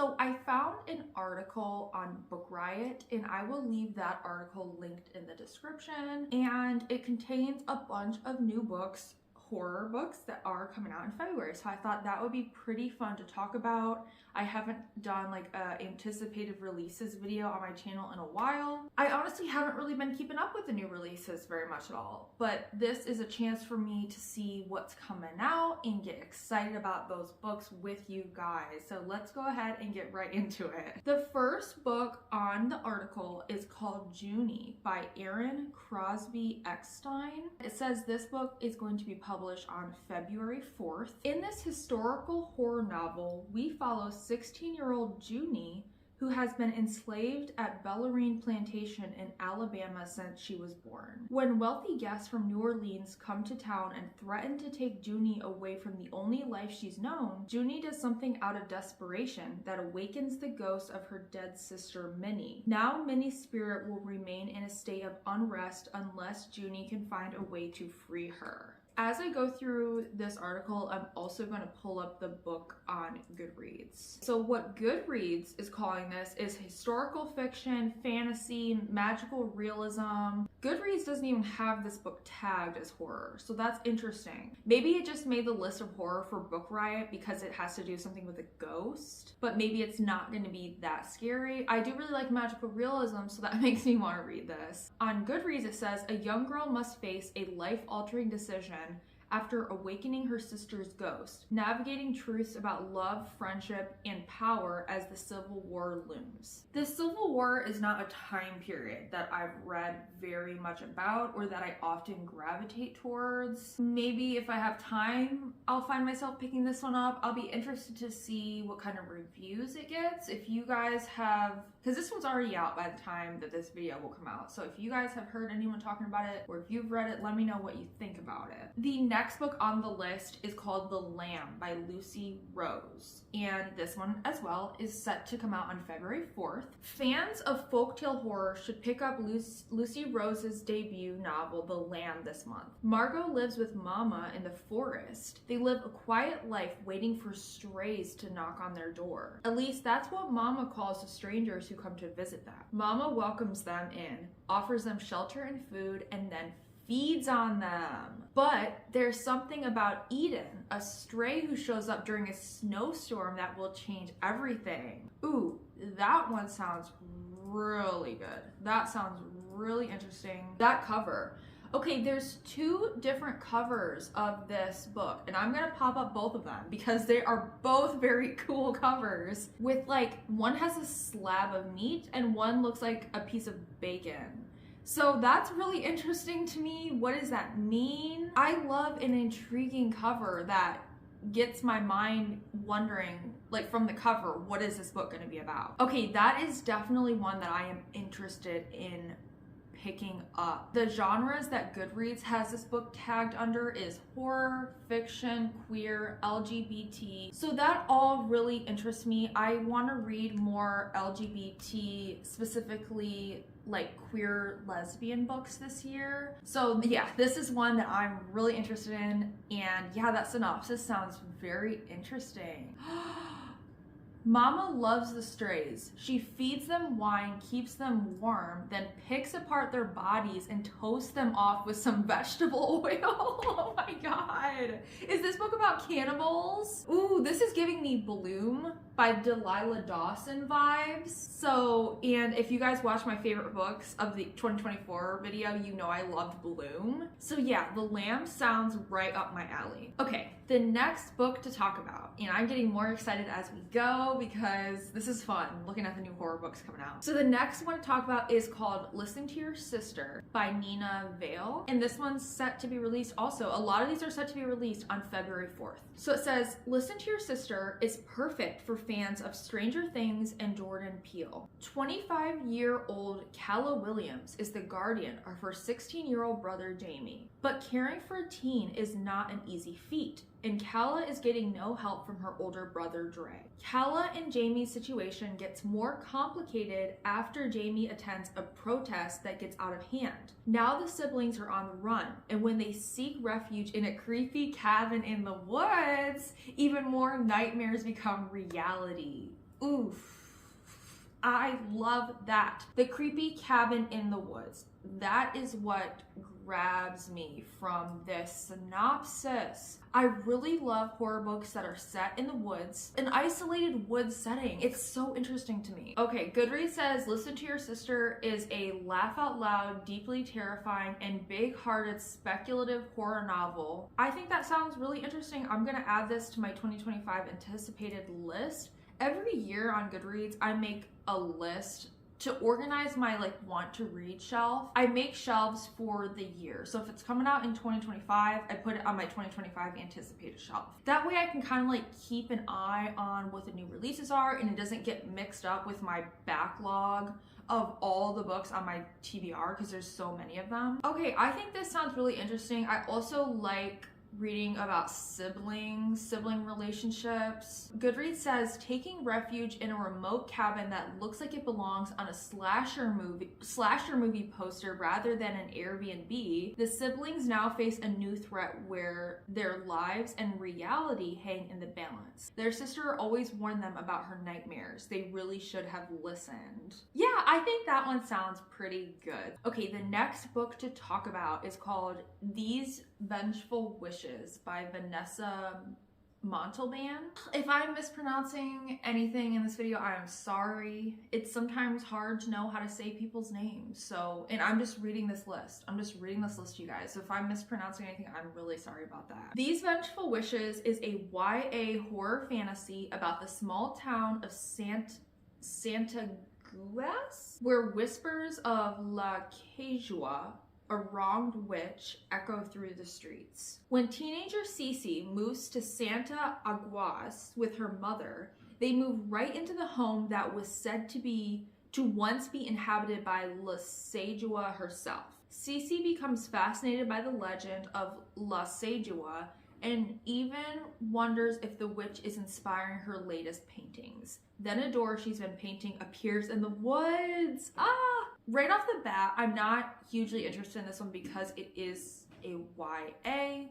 So I found an article on Book Riot, and I will leave that article linked in the description, and it contains a bunch of new books, horror books that are coming out in February. So I thought that would be pretty fun to talk about. I haven't done like a anticipated releases video on my channel in a while. I honestly haven't really been keeping up with the new releases very much at all, but this is a chance for me to see what's coming out and get excited about those books with you guys. So let's go ahead and get right into it. The first book on the article is called Junie by Erin, Crosby, Eckstine. It says this book is going to be published on February 4th. In this historical horror novel, we follow 16-year-old Junie, who has been enslaved at Ballantine Plantation in Alabama since she was born. When wealthy guests from New Orleans come to town and threaten to take Junie away from the only life she's known, Junie does something out of desperation that awakens the ghost of her dead sister, Minnie. Now Minnie's spirit will remain in a state of unrest unless Junie can find a way to free her. As I go through this article, I'm also going to pull up the book on Goodreads. So what Goodreads is calling this is historical fiction, fantasy, magical realism. Goodreads doesn't even have this book tagged as horror, so that's interesting. Maybe it just made the list of horror for Book Riot because it has to do something with a ghost, but maybe it's not going to be that scary. I do really like magical realism, so that makes me want to read this. On Goodreads it says, a young girl must face a life-altering decision after awakening her sister's ghost, navigating truths about love, friendship, and power as the Civil War looms. The Civil War is not a time period that I've read very much about or that I often gravitate towards. Maybe if I have time, I'll find myself picking this one up. I'll be interested to see what kind of reviews it gets. If you guys have, because this one's already out by the time that this video will come out, so if you guys have heard anyone talking about it or if you've read it, let me know what you think about it. The next book on the list is called The Lamb by Lucy Rose, and this one as well is set to come out on February 4th. Fans of folktale horror should pick up Lucy Rose's debut novel, The Lamb, this month. Margot lives with Mama in the forest. They live a quiet life waiting for strays to knock on their door. At least that's what Mama calls the strangers who come to visit them. Mama welcomes them in, offers them shelter and food, and then feeds on them. But there's something about Eden, a stray who shows up during a snowstorm, that will change everything. Ooh, that one sounds really good. That sounds really interesting. That cover. Okay, there's two different covers of this book, and I'm gonna pop up both of them because they are both very cool covers. With like, one has a slab of meat and one looks like a piece of bacon. So that's really interesting to me. What does that mean? I love an intriguing cover that gets my mind wondering, like from the cover, what is this book going to be about? Okay, that is definitely one that I am interested in picking up. The genres that Goodreads has this book tagged under is horror, fiction, queer, LGBT. So that all really interests me. I want to read more LGBT, specifically like queer lesbian books this year. So yeah, this is one that I'm really interested in, and yeah, that synopsis sounds very interesting. Mama loves the strays. She feeds them wine, keeps them warm, then picks apart their bodies and toasts them off with some vegetable oil. Oh my god. Is this book about cannibals? Ooh, this is giving me Bloom by Delilah Dawson vibes. So, and if you guys watch my favorite books of the 2024 video, you know I loved Bloom. So yeah, The Lamb sounds right up my alley. Okay, the next book to talk about, and I'm getting more excited as we go because this is fun looking at the new horror books coming out. So the next one to talk about is called Listen to Your Sister by Neena Vale, and this one's set to be released also. A lot of these are set to be released on February 4th. So it says, Listen to Your Sister is perfect for fans of Stranger Things and Jordan Peele. 25-year-old Calla Williams is the guardian of her 16-year-old brother Jamie, but caring for a teen is not an easy feat, and Calla is getting no help from her older brother Dre. Calla and Jamie's situation gets more complicated after Jamie attends a protest that gets out of hand. Now the siblings are on the run, and when they seek refuge in a creepy cabin in the woods, even more nightmares become reality. Oof. I love that. The creepy cabin in the woods. That is what grabs me from this synopsis. I really love horror books that are set in the woods, an isolated woods setting. It's so interesting to me. Okay, Goodreads says, Listen to Your Sister is a laugh out loud, deeply terrifying, and big-hearted speculative horror novel. I think that sounds really interesting. I'm gonna add this to my 2025 anticipated list. Every year on Goodreads, I make a list to organize my want to read shelf. I make shelves for the year. So if it's coming out in 2025, I put it on my 2025 anticipated shelf. That way I can kind of keep an eye on what the new releases are, and it doesn't get mixed up with my backlog of all the books on my TBR because there's so many of them. Okay, I think this sounds really interesting. I also like reading about sibling relationships. Goodreads says, taking refuge in a remote cabin that looks like it belongs on a slasher movie poster rather than an Airbnb, the siblings now face a new threat where their lives and reality hang in the balance. Their sister always warned them about her nightmares. They really should have listened. Yeah, I think that one sounds pretty good. Okay, the next book to talk about is called These Vengeful Wishes by Vanessa Montalban. If I'm mispronouncing anything in this video, I am sorry. It's sometimes hard to know how to say people's names. So, and I'm just reading this list. You guys. So if I'm mispronouncing anything, I'm really sorry about that. These Vengeful Wishes is a YA horror fantasy about the small town of 𝚹𝕗𝕗𝕗, where whispers of 𝚲𝙾𝙽𝙽𝙴𝙲𝚃, a wronged witch, echo through the streets. When teenager Cece moves to 𝚹𝕗𝕗𝕗𝕗 with her mother, they move right into the home that was said to once be inhabited by 𝚲𝙾𝙽𝙽𝙽 herself. Cece becomes fascinated by the legend of 𝚲𝙾𝙽𝙽𝙽 and even wonders if the witch is inspiring her latest paintings. Then a door she's been painting appears in the woods. Right off the bat, I'm not hugely interested in this one because it is a YA,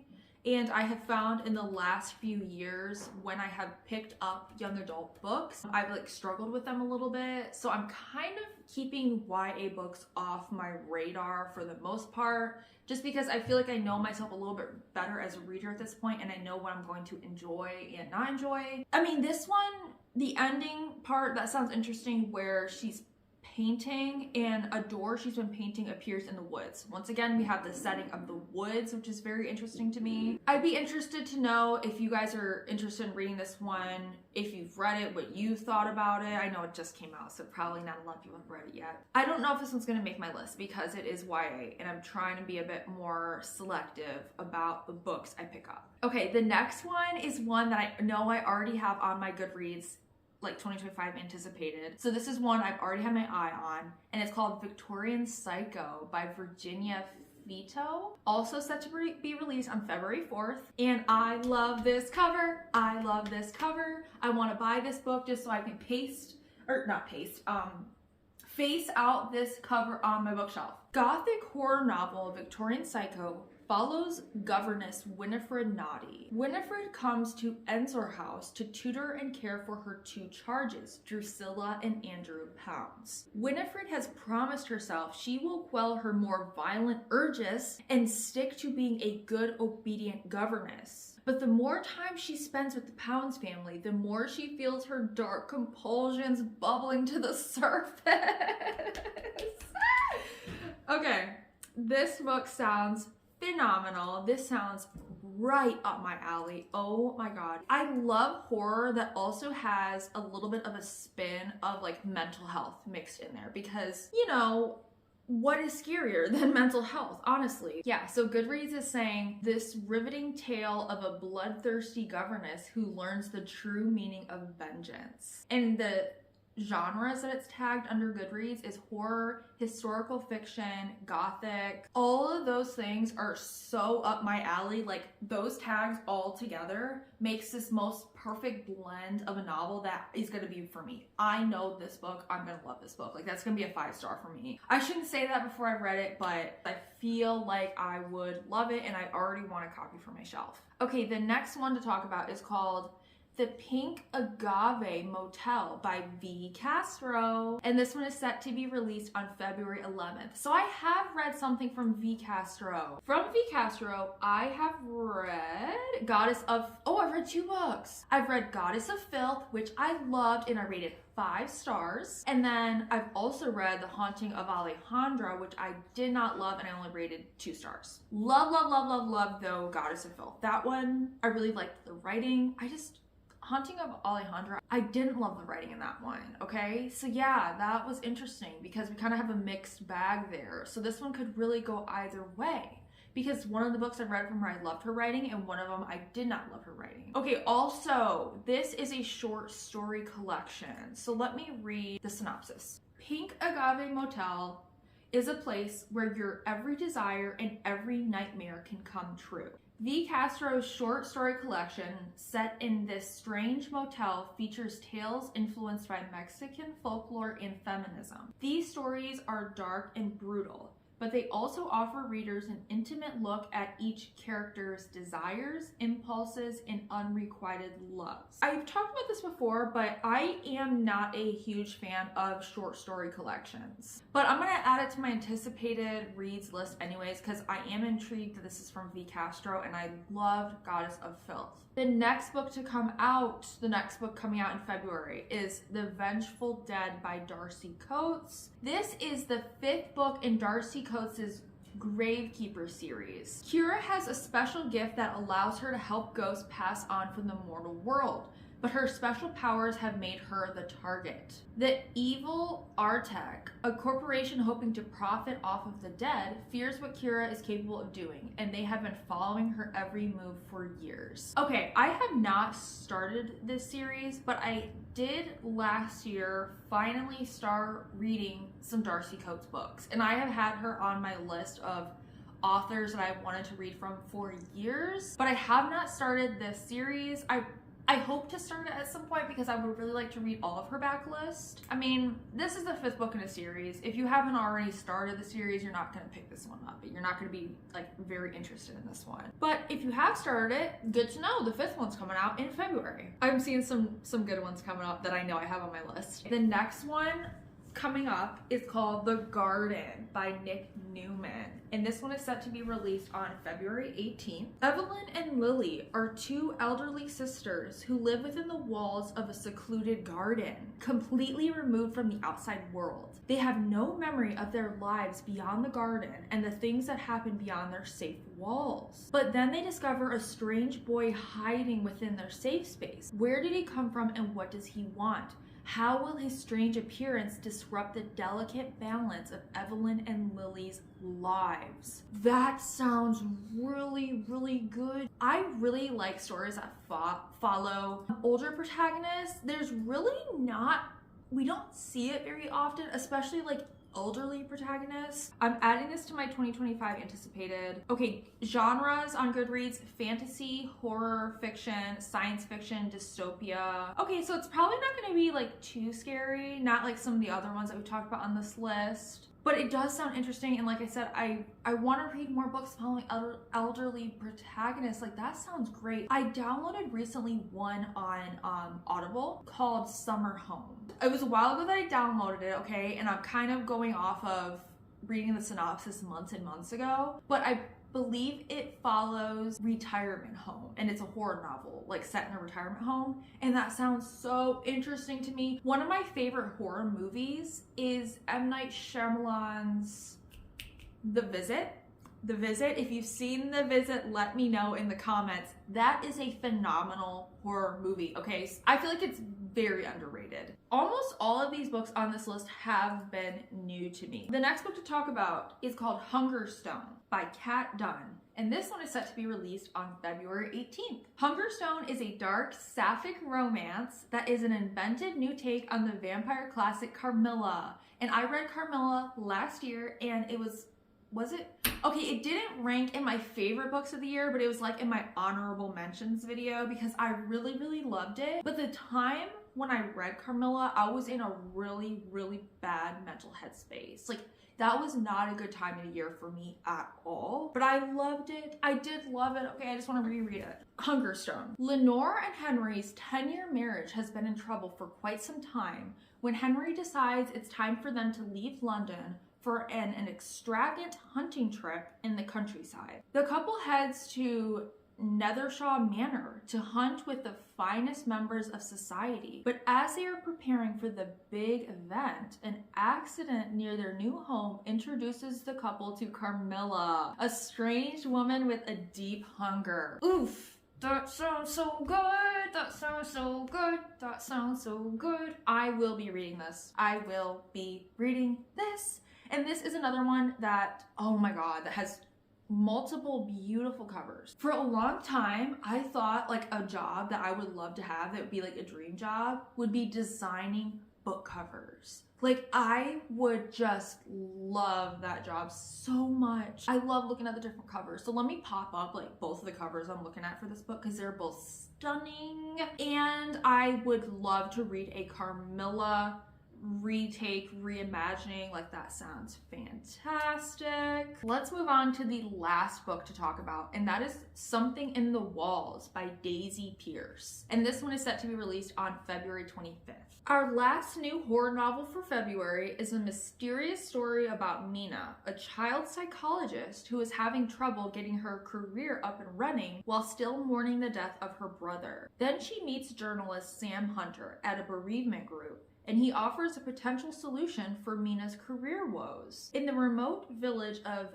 and I have found in the last few years when I have picked up young adult books, I've struggled with them a little bit. So I'm kind of keeping YA books off my radar for the most part, just because I feel like I know myself a little bit better as a reader at this point, and I know what I'm going to enjoy and not enjoy. I mean, this one, the ending part, that sounds interesting, where she's painting and a door she's been painting appears in the woods. Once again, we have the setting of the woods, which is very interesting to me. I'd be interested to know if you guys are interested in reading this one, if you've read it, what you thought about it. I know it just came out, so probably not a lot of people have read it yet. I don't know if this one's gonna make my list because it is YA, and I'm trying to be a bit more selective about the books I pick up. Okay, the next one is one that I know I already have on my Goodreads 2025 anticipated. So this is one I've already had my eye on, and it's called Victorian Psycho by Virginia Feito. Also set to be released on February 4th. And I love this cover. I want to buy this book just so I can face out this cover on my bookshelf. Gothic horror novel Victorian Psycho follows governess Winifred Naughty. Winifred comes to Ensor House to tutor and care for her two charges, Drusilla and Andrew Pounds. Winifred has promised herself she will quell her more violent urges and stick to being a good, obedient governess. But the more time she spends with the Pounds family, the more she feels her dark compulsions bubbling to the surface. Okay, this book sounds phenomenal. This sounds right up my alley. Oh my god. I love horror that also has a little bit of a spin of mental health mixed in there, because, you know, what is scarier than mental health, honestly? Yeah, so Goodreads is saying this riveting tale of a bloodthirsty governess who learns the true meaning of vengeance. And the genres that it's tagged under Goodreads is horror, historical fiction, gothic. All of those things are so up my alley. Those tags all together makes this most perfect blend of a novel that is going to be for me. I know this book, I'm going to love this book. That's going to be a 5-star for me. I shouldn't say that before I've read it, but I feel like I would love it, and I already want a copy for my shelf. Okay, the next one to talk about is called The Pink Agave Motel by V. Castro. And this one is set to be released on February 11th. So I have read something from V. Castro. From V. Castro, I have read Goddess of... Oh, I've read 2 books. I've read Goddess of Filth, which I loved and I rated 5 stars. And then I've also read The Haunting of 𝚆𝕉𝕉, which I did not love and I only rated 2 stars. Love, love, love, love, love, though, Goddess of Filth. That one, I really liked the writing. Haunting of 𝚆𝕉𝕉, I didn't love the writing in that one, okay? So yeah, that was interesting because we kind of have a mixed bag there. So this one could really go either way because one of the books I read from her, I loved her writing, and one of them, I did not love her writing. Okay, also, this is a short story collection. So let me read the synopsis. Pink Agave Motel is a place where your every desire and every nightmare can come true. V. Castro's short story collection, set in this strange motel, features tales influenced by Mexican folklore and feminism. These stories are dark and brutal, but they also offer readers an intimate look at each character's desires, impulses, and unrequited loves. I've talked about this before, but I am not a huge fan of short story collections. But I'm gonna add it to my anticipated reads list anyways, because I am intrigued that this is from V. Castro, and I loved Goddess of Filth. The next book to come out, the next book coming out in February, is The Vengeful Dead by Darcy Coates. This is the 5th book in Darcy Coates' Gravekeeper series. Kira has a special gift that allows her to help ghosts pass on from the mortal world, but her special powers have made her the target. The 𝚆𝙃𝚃𝙷, a corporation hoping to profit off of the dead, fears what Kira is capable of doing, and they have been following her every move for years. Okay, I have not started this series, but I did last year finally start reading some Darcy Coates books, and I have had her on my list of authors that I've wanted to read from for years, but I have not started this series. I hope to start it at some point because I would really like to read all of her backlist. I mean, this is the 5th book in a series. If you haven't already started the series, you're not going to pick this one up. You're not going to be like very interested in this one. But if you have started it, good to know. The 5th one's coming out in February. I'm seeing some good ones coming up that I know I have on my list. The next one coming up is called The Garden by Newman, and this one is set to be released on February 18th. Evelyn and Lily are 2 elderly sisters who live within the walls of a secluded garden, completely removed from the outside world. They have no memory of their lives beyond the garden and the things that happen beyond their safe walls. But then they discover a strange boy hiding within their safe space. Where did he come from and what does he want? How will his strange appearance disrupt the delicate balance of Evelyn and Lily's lives? That sounds really, really good. I really like stories that follow older protagonists. There's really not, we don't see it very often, especially like elderly protagonists. I'm adding this to my 2025 anticipated. Okay, genres on Goodreads: fantasy, horror fiction, science fiction, dystopia. Okay, so it's probably not going to be like too scary, not like some of the other ones that we talked about on this list. But it does sound interesting, and like I said, I want to read more books following elderly protagonists. Like, that sounds great. I downloaded recently one on Audible called Summer Home. It was a while ago that I downloaded it, okay, and I'm kind of going off of reading the synopsis months and months ago, but I believe it follows retirement home, and it's a horror novel like set in a retirement home, and that sounds so interesting to me. One of my favorite horror movies is M. Night Shyamalan's The Visit. The Visit. If you've seen The Visit, let me know in the comments. That is a phenomenal horror movie, okay? I feel like it's very underrated. Almost all of these books on this list have been new to me. The next book to talk about is called Hungerstone by Kat Dunn, and this one is set to be released on February 18th. Hungerstone is a dark, sapphic romance that is an inventive new take on the vampire classic Carmilla. And I read Carmilla last year, and it was it? Okay, it didn't rank in my favorite books of the year, but it was like in my honorable mentions video because I really, really loved it. But the time when I read Carmilla, I was in a really, really bad mental headspace. Like, that was not a good time of the year for me at all, but I loved it. I did love it. Okay, I just want to reread it. Hungerstone. Lenore and Henry's 10-year marriage has been in trouble for quite some time when Henry decides it's time for them to leave London for an extravagant hunting trip in the countryside. The couple heads to 𝐵𝐻𝐸𝐴 Manor to hunt with the finest members of society. But as they are preparing for the big event, an accident near their new home introduces the couple to Carmilla, a strange woman with a deep hunger. Oof! That sounds so good! That sounds so good! That sounds so good! I will be reading this. I will be reading this. And this is another one that, oh my god, that has multiple beautiful covers. For a long time, I thought like a job that I would love to have, that would be like a dream job, would be designing book covers. Like, I would just love that job so much. I love looking at the different covers. So let me pop up like both of the covers I'm looking at for this book because they're both stunning. And I would love to read a Carmilla retake, reimagining. Like, that sounds fantastic. Let's move on to the last book to talk about, and that is Something in the Walls by Daisy Pearce. And this one is set to be released on February 25th. Our last new horror novel for February is a mysterious story about Neena, a child psychologist who is having trouble getting her career up and running while still mourning the death of her brother. Then she meets journalist Sam Hunter at a bereavement group, and he offers a potential solution for Neena's career woes. In the remote village of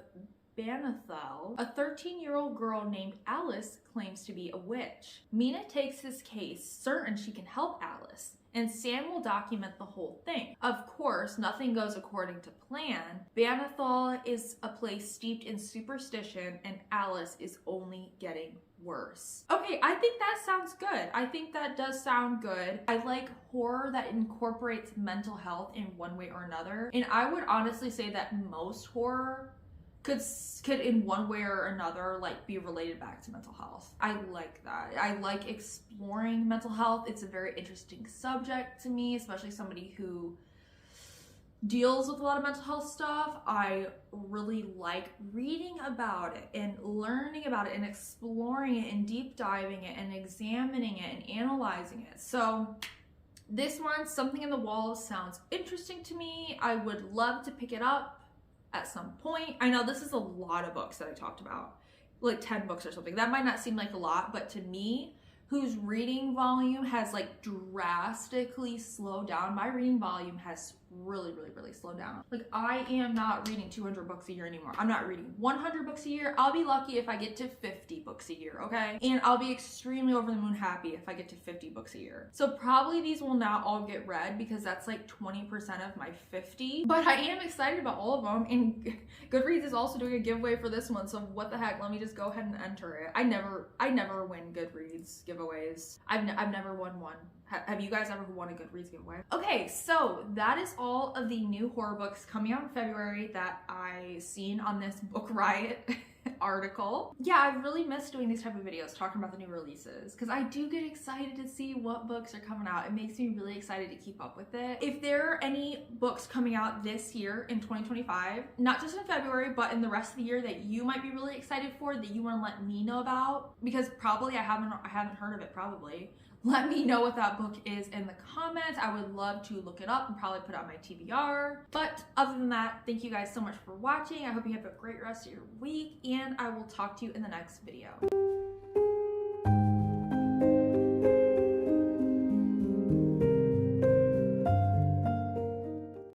Ballantine, a 13-year-old girl named Alice claims to be a witch. Neena takes his case, certain she can help Alice, and Sam will document the whole thing. Of course, nothing goes according to plan. Ballantine is a place steeped in superstition, and Alice is only getting worse. Okay, I think that sounds good. I think that does sound good. I like horror that incorporates mental health in one way or another, and I would honestly say that most horror could in one way or another like be related back to mental health. I like that. I like exploring mental health. It's a very interesting subject to me, especially somebody who deals with a lot of mental health stuff. I really like reading about it and learning about it and exploring it and deep diving it and examining it and analyzing it. So this one, Something in the Walls, sounds interesting to me. I would love to pick it up at some point. I know this is a lot of books that I talked about, like 10 books or something. That might not seem like a lot, but to me, whose reading volume has like drastically slowed down, my reading volume has really slowed down. Like, I am not reading 200 books a year anymore. I'm not reading 100 books a year. I'll be lucky if I get to 50 books a year, okay? And I'll be extremely over the moon happy if I get to 50 books a year. So probably these will not all get read because that's like 20% of my 50. But I am excited about all of them, and Goodreads is also doing a giveaway for this one, so what the heck, let me just go ahead and enter it. I never win Goodreads giveaways. I've never won one. Have you guys ever won a Goodreads giveaway? Okay, so that is all of the new horror books coming out in February that I seen on this Book Riot article. Yeah, I've really missed doing these type of videos, talking about the new releases, because I do get excited to see what books are coming out. It makes me really excited to keep up with it. If there are any books coming out this year in 2025, not just in February, but in the rest of the year that you might be really excited for, that you want to let me know about, because probably I haven't heard of it probably. Let me know what that book is in the comments. I would love to look it up and probably put it on my TBR. But other than that, thank you guys so much for watching. I hope you have a great rest of your week, and I will talk to you in the next video.